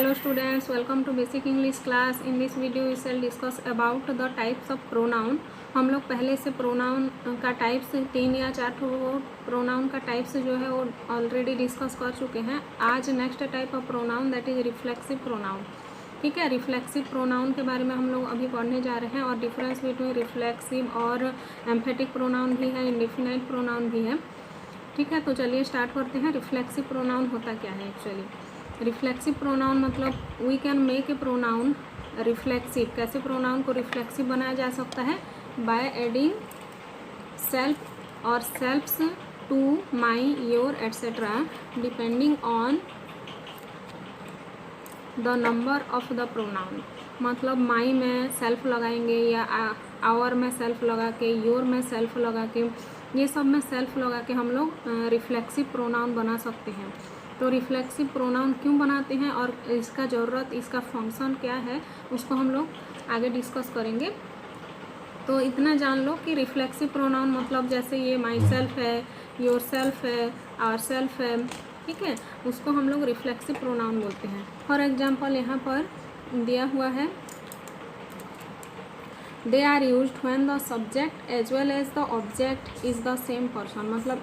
Hello students, welcome to basic English class. In this video we shall discuss about the types of pronoun. हम लोग पहले से pronoun का types 3 या 4 pronoun का टाइप्स जो है वो ऑलरेडी डिस्कस कर चुके हैं. आज next type of pronoun that is reflexive pronoun. ठीक है, रिफ्लेक्सिव प्रोनाउन के बारे में हम लोग अभी पढ़ने जा रहे हैं और डिफरेंस बिटवीन रिफ्लेक्सिव और एम्फेटिक प्रोनाउन भी है, इंडेफिनाइट प्रोनाउन भी है. ठीक है, तो चलिए स्टार्ट करते हैं. रिफ्लेक्सिव प्रोनाउन होता क्या है एक्चुअली? रिफ्लेक्सिव प्रोनाउन मतलब we can make a pronoun reflexive. कैसे प्रोनाउन को रिफ्लेक्सिव बनाया जा सकता है? बाय एडिंग सेल्फ और selves to my, your etcetera depending on the number of the pronoun. मतलब माई में सेल्फ लगाएंगे या आवर में सेल्फ लगा के, योर में सेल्फ लगा के, ये सब में सेल्फ लगा के हम लोग रिफ्लेक्सिव प्रोनाउन बना सकते हैं. तो रिफ्लेक्सिव प्रोनाउन क्यों बनाते हैं और इसका ज़रूरत, इसका फंक्शन क्या है, उसको हम लोग आगे डिस्कस करेंगे. तो इतना जान लो कि रिफ्लेक्सिव प्रोनाउन मतलब जैसे ये माई सेल्फ है, योर सेल्फ है, आवर सेल्फ है, ठीक है, उसको हम लोग रिफ्लेक्सिव प्रोनाउन बोलते हैं. फॉर एग्जांपल यहाँ पर दिया हुआ है, they are used when the subject as well as the object is the same person. मतलब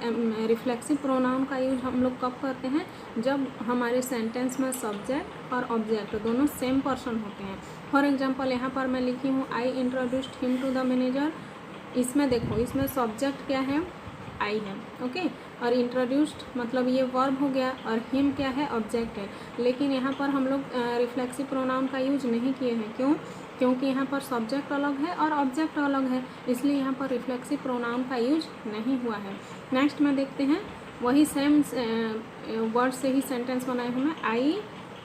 रिफ्लेक्सिव प्रोनाउन का यूज हम लोग कब करते हैं? जब हमारे सेंटेंस में सब्जेक्ट और ऑब्जेक्ट दोनों सेम पर्सन होते हैं. फॉर एग्जांपल यहाँ पर मैं लिखी हूँ I introduced him to the manager. इसमें देखो, इसमें सब्जेक्ट क्या है? आई है. ओके, और इंट्रोड्यूस्ड मतलब ये वर्ब हो गया और हिम क्या है? ऑब्जेक्ट है. लेकिन यहाँ पर हम लोग रिफ्लेक्सिव प्रोनाउन का यूज नहीं किए हैं. क्यों? क्योंकि यहाँ पर सब्जेक्ट अलग है और ऑब्जेक्ट अलग है, इसलिए यहाँ पर रिफ्लेक्सिव प्रोनाउन का यूज नहीं हुआ है. नेक्स्ट में देखते हैं, वही सेम वर्ड से ही सेंटेंस बनाए हुए हैं. I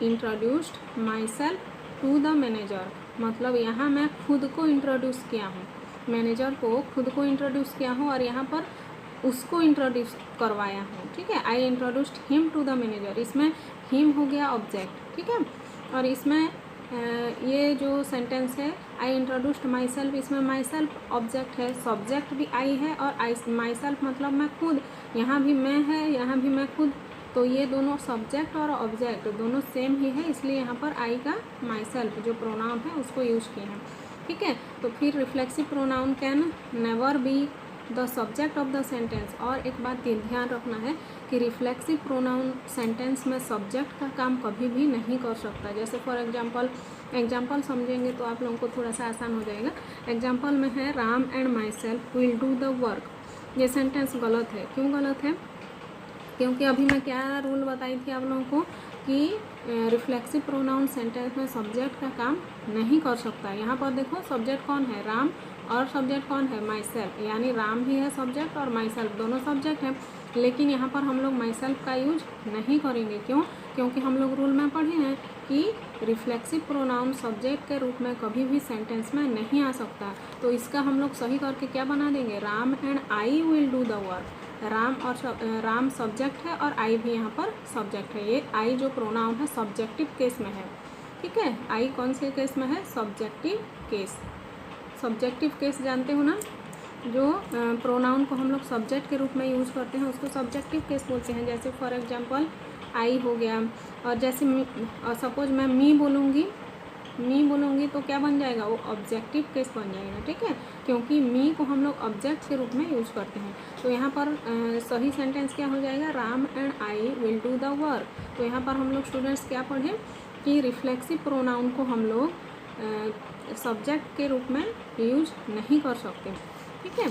introduced myself to the manager. मतलब यहाँ मैं खुद को इंट्रोड्यूस किया हूँ, मैनेजर को खुद को इंट्रोड्यूस किया हूँ और यहाँ पर उसको इंट्रोड्यूस करवाया हूँ. ठीक है, I introduced him to the manager. इसमें हिम हो गया ऑब्जेक्ट. ठीक है, और इसमें ये जो सेंटेंस है आई इंट्रोड्यूस्ड माई सेल्फ, इसमें माई सेल्फ ऑब्जेक्ट है, सब्जेक्ट भी आई है और आई माई सेल्फ मतलब मैं खुद. यहाँ भी मैं है, यहाँ भी मैं खुद. तो ये दोनों सब्जेक्ट और ऑब्जेक्ट दोनों सेम ही है, इसलिए यहाँ पर आई का माई सेल्फ जो प्रोनाउन है उसको यूज किए हैं. ठीक है, तो फिर reflexive pronoun can never be the subject of the sentence. और एक बात ध्यान रखना है कि रिफ्लेक्सिव प्रोनाउन सेंटेंस में सब्जेक्ट का काम कभी भी नहीं कर सकता. जैसे फॉर एग्जांपल समझेंगे तो आप लोगों को थोड़ा सा आसान हो जाएगा. एग्जांपल में है Ram and my self will do the work. ये सेंटेंस गलत है. क्यों गलत है? क्योंकि अभी मैं क्या रूल बताई थी आप लोगों को कि रिफ्लेक्सिव प्रोनाउन सेंटेंस में सब्जेक्ट का काम नहीं कर सकता. यहाँ पर देखो, सब्जेक्ट कौन है? राम, और सब्जेक्ट कौन है? My self. यानी राम भी है सब्जेक्ट और माई सेल्फ दोनों सब्जेक्ट हैं. लेकिन यहाँ पर हम लोग माई सेल्फ का यूज नहीं करेंगे. क्यों? क्योंकि हम लोग रूल में पढ़े हैं कि रिफ्लेक्सिव प्रोनाउन सब्जेक्ट के रूप में कभी भी सेंटेंस में नहीं आ सकता. तो इसका हम लोग सही करके क्या बना देंगे? Ram and I will do the work. Ram subject है और आई भी यहाँ पर सब्जेक्ट है. ये आई जो प्रोनाउन है सब्जेक्टिव केस में है. ठीक है, आई कौन से केस में है? Subjective case. सब्जेक्टिव केस जानते हो ना, जो प्रोनाउन को हम लोग सब्जेक्ट के रूप में यूज़ करते हैं उसको सब्जेक्टिव केस बोलते हैं. जैसे फॉर एग्जांपल आई हो गया, और जैसे सपोज मैं मी बोलूँगी तो क्या बन जाएगा? वो ऑब्जेक्टिव केस बन जाएगा. ठीक है, क्योंकि मी को हम लोग ऑब्जेक्ट के रूप में यूज करते हैं. तो यहाँ पर सही सेंटेंस क्या हो जाएगा? Ram and I will do the work. तो यहाँ पर हम लोग स्टूडेंट्स क्या पढ़े कि रिफ्लेक्सिव प्रोनाउन को हम लोग सब्जेक्ट के रूप में यूज नहीं कर सकते. ठीक है,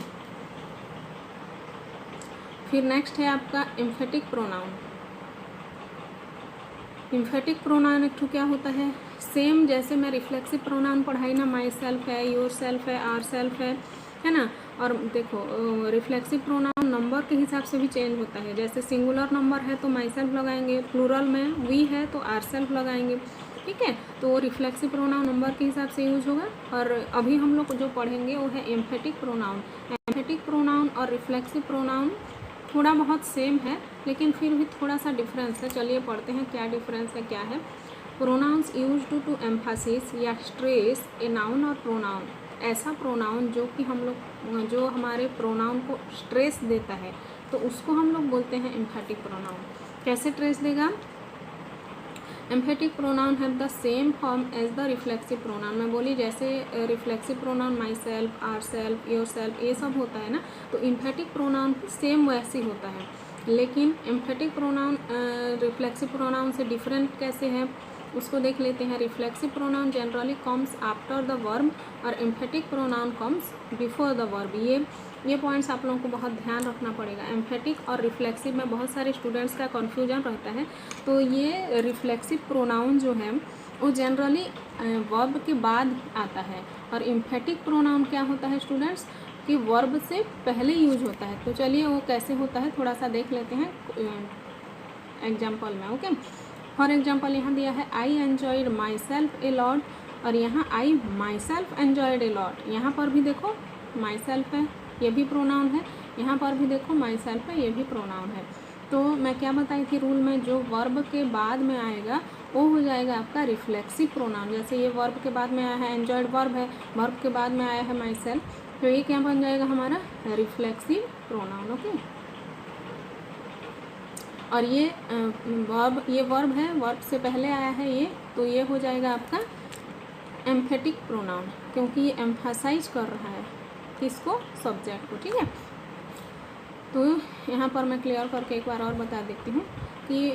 फिर नेक्स्ट है आपका एम्फेटिक प्रोनाउन. एम्फेटिक प्रोनाउन एक क्या होता है? सेम जैसे मैं रिफ्लेक्सिव प्रोनाउन पढ़ाई ना, माई सेल्फ है, योर सेल्फ है, आवर सेल्फ है ना. और देखो रिफ्लेक्सिव प्रोनाउन नंबर के हिसाब से भी चेंज होता है. जैसे सिंगुलर नंबर है तो माई सेल्फ लगाएंगे, प्लूरल में वी है तो आवर सेल्फ लगाएंगे. ठीक है, तो रिफ्लेक्सिव प्रोनाउन नंबर के हिसाब से यूज होगा. और अभी हम लोग जो पढ़ेंगे वो है एम्फेटिक प्रोनाउन. एम्फेटिक प्रोनाउन और रिफ्लेक्सिव प्रोनाउन थोड़ा बहुत सेम है, लेकिन फिर भी थोड़ा सा डिफरेंस है. चलिए पढ़ते हैं क्या डिफरेंस है, क्या है. प्रोनाउंस यूज्ड टू एम्फासिस या स्ट्रेस ए नाउन और प्रोनाउन. ऐसा प्रोनाउन जो कि हम लोग जो हमारे प्रोनाउन को स्ट्रेस देता है तो उसको हम लोग बोलते हैं एम्फेटिक प्रोनाउन. कैसे स्ट्रेस देगा? Emphatic pronoun have the same form as the reflexive pronoun. मैं बोली जैसे reflexive pronoun myself, ourself, yourself, ये सब होता है ना, तो एम्फेटिक प्रोनाउन सेम वैसे ही होता है। लेकिन एम्फेटिक प्रोनाउन रिफ्लेक्सिव प्रोनाउन से डिफरेंट कैसे है उसको देख लेते हैं। Reflexive pronoun generally comes after the verb और emphatic pronoun comes before the verb. ये पॉइंट्स आप लोगों को बहुत ध्यान रखना पड़ेगा। एम्फेटिक और रिफ्लेक्सिव में बहुत सारे स्टूडेंट्स का कन्फ्यूजन रहता है। तो ये रिफ्लेक्सिव प्रोनाउन जो है वो जनरली वर्ब के बाद आता है, और एम्फेटिक प्रोनाउन क्या होता है स्टूडेंट्स कि वर्ब से पहले यूज होता है। तो चलिए वो कैसे होता है थोड़ा सा देख लेते हैं एग्जाम्पल में। ओके, फॉर एग्जाम्पल यहाँ दिया है I enjoyed myself a lot, और यहाँ I myself enjoyed a lot. यहाँ पर भी देखो माई सेल्फ है, ये भी प्रोनाउन है। यहाँ पर भी देखो माई सेल्फ है, ये भी प्रोनाउन है। तो मैं क्या बताई थी रूल में, जो वर्ब के बाद में आएगा वो हो जाएगा आपका रिफ्लेक्सिव प्रोनाउन। जैसे ये वर्ब के बाद में आया है, एन्जॉयड वर्ब है, वर्ब के बाद में आया है माई सेल्फ, तो ये क्या बन जाएगा हमारा रिफ्लेक्सिव प्रोनाउन। ओके, और ये वर्ब है, वर्ब से पहले आया है ये, तो ये हो जाएगा आपका एम्फेटिक प्रोनाउन, क्योंकि ये एम्फसाइज कर रहा है किसको, सब्जेक्ट को। ठीक है, तो यहाँ पर मैं क्लियर करके एक बार और बता देती हूँ कि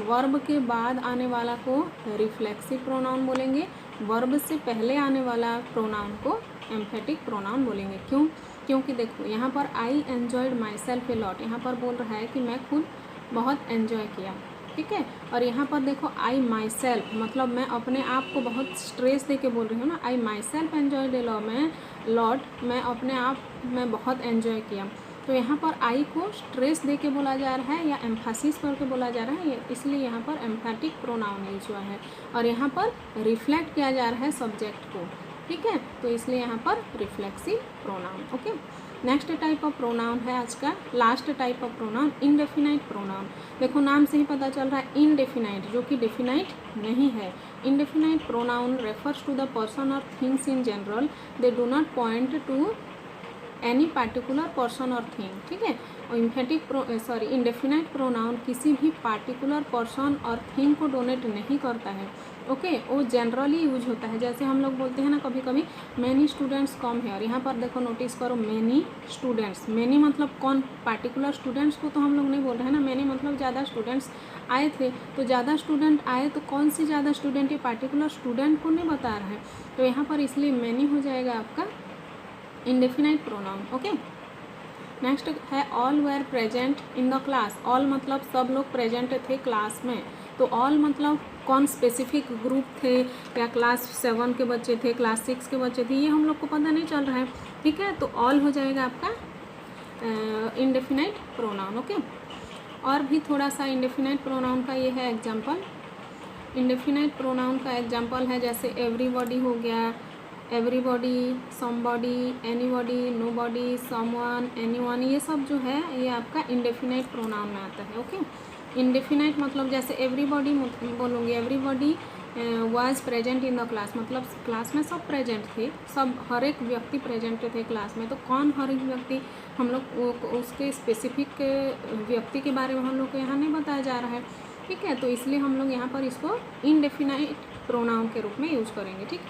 वर्ब के बाद आने वाला को रिफ्लेक्सिव प्रोनाउन बोलेंगे, वर्ब से पहले आने वाला प्रोनाउन को एम्फेटिक प्रोनाउन बोलेंगे। क्यों? क्योंकि देखो यहाँ पर आई enjoyed myself a lot, यहाँ पर बोल रहा है कि मैं खुद बहुत एन्जॉय किया। ठीक है, और यहाँ पर देखो आई माई सेल्फ, मतलब मैं अपने आप को बहुत स्ट्रेस दे के बोल रही हूँ ना, I myself enjoyed a lot, मैं अपने आप में बहुत एन्जॉय किया। तो यहाँ पर आई को स्ट्रेस दे के बोला जा रहा है या एम्फासिस करके बोला जा रहा है, इसलिए यहाँ पर एम्फेटिक प्रोनाउन यूज हुआ है, और यहाँ पर रिफ्लेक्ट किया जा रहा है सब्जेक्ट को। ठीक है, तो इसलिए यहाँ पर reflexive pronoun. Okay, next type of pronoun है आज का last type of pronoun, indefinite pronoun. देखो नाम से ही पता चल रहा है इनडेफिनाइट, जो कि डेफिनाइट नहीं है। Indefinite pronoun refers to the person और things in general, they do not point to any particular person और थिंग। ठीक है, और इंडेफिनाइट प्रोनाउन किसी भी पार्टिकुलर पर्सन और थिंग को डोनेट नहीं करता है। ओके, वो जनरली यूज होता है। जैसे हम लोग बोलते हैं ना कभी कभी मैनी स्टूडेंट्स कम है, और यहाँ पर देखो नोटिस करो मैनी स्टूडेंट्स, मैनी मतलब कौन, पार्टिकुलर स्टूडेंट्स को तो हम लोग नहीं बोल रहे हैं ना, मैनी मतलब ज़्यादा स्टूडेंट्स आए थे, तो ज़्यादा स्टूडेंट आए तो कौन सी ज़्यादा स्टूडेंट, ये पार्टिकुलर स्टूडेंट को नहीं बता रहा है, तो यहाँ पर इसलिए मैनी हो जाएगा आपका इंडेफिनाइट प्रोनाउन। ओके, नेक्स्ट है all where present in the class. All मतलब सब लोग प्रेजेंट थे क्लास में, तो ऑल मतलब कौन स्पेसिफिक ग्रुप थे, या क्लास 7 के बच्चे थे, क्लास 6 के बच्चे थे, ये हम लोग को पता नहीं चल रहा है। ठीक है, तो ऑल हो जाएगा आपका इंडेफिनाइट प्रोनाउन। ओके, और भी थोड़ा सा इंडेफिनाइट प्रोनाउन का ये है एग्जाम्पल। इंडेफिनाइट प्रोनाउन का एग्जाम्पल है जैसे एवरीबॉडी हो गया, everybody, somebody, anybody, nobody, someone, anyone, ये सब जो है ये आपका इंडेफिनाइट प्रोनाउन में आता है। ओके, इंडेफिनाइट मतलब जैसे एवरीबॉडी बोलूँगी, everybody was present in the class, मतलब क्लास में सब प्रेजेंट थे, सब हर एक व्यक्ति प्रेजेंट थे क्लास में। तो कौन हर एक व्यक्ति, हम लोग उसके स्पेसिफिक व्यक्ति के बारे में हम लोग को यहाँ नहीं बताया जा रहा है। ठीक है, तो इसलिए हम लोग यहाँ पर इसको इंडेफिनाइट प्रोनाउन के रूप में यूज करेंगे। ठीक,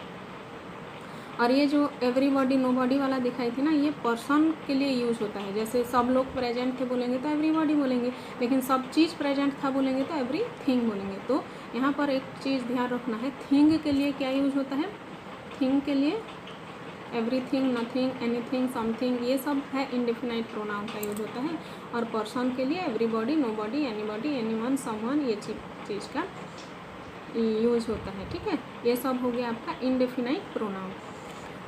और ये जो एवरीबॉडी नोबॉडी वाला दिखाई थी ना, ये पर्सन के लिए यूज होता है। जैसे सब लोग प्रेजेंट थे बोलेंगे तो एवरीबॉडी बोलेंगे, लेकिन सब चीज़ प्रेजेंट था बोलेंगे तो एवरीथिंग बोलेंगे। तो यहाँ पर एक चीज़ ध्यान रखना है, थिंग के लिए क्या यूज होता है, थिंग के लिए एवरीथिंग, नथिंग, एनीथिंग, समथिंग, ये सब है इंडेफिनाइट प्रोनाउन का यूज होता है। और पर्सन के लिए everybody, nobody, anybody, anyone, someone, ये चीज़ का यूज होता है। ठीक है, ये सब हो गया आपका इंडेफिनाइट प्रोनाउन।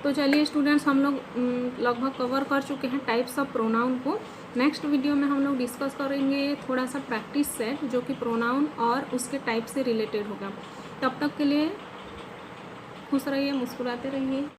तो चलिए स्टूडेंट्स, हम लोग लगभग कवर कर चुके हैं टाइप्स ऑफ प्रोनाउन को। नेक्स्ट वीडियो में हम लोग डिस्कस करेंगे थोड़ा सा प्रैक्टिस सेट, जो कि प्रोनाउन और उसके टाइप से रिलेटेड होगा। तब तक के लिए खुश रहिए, मुस्कुराते रहिए।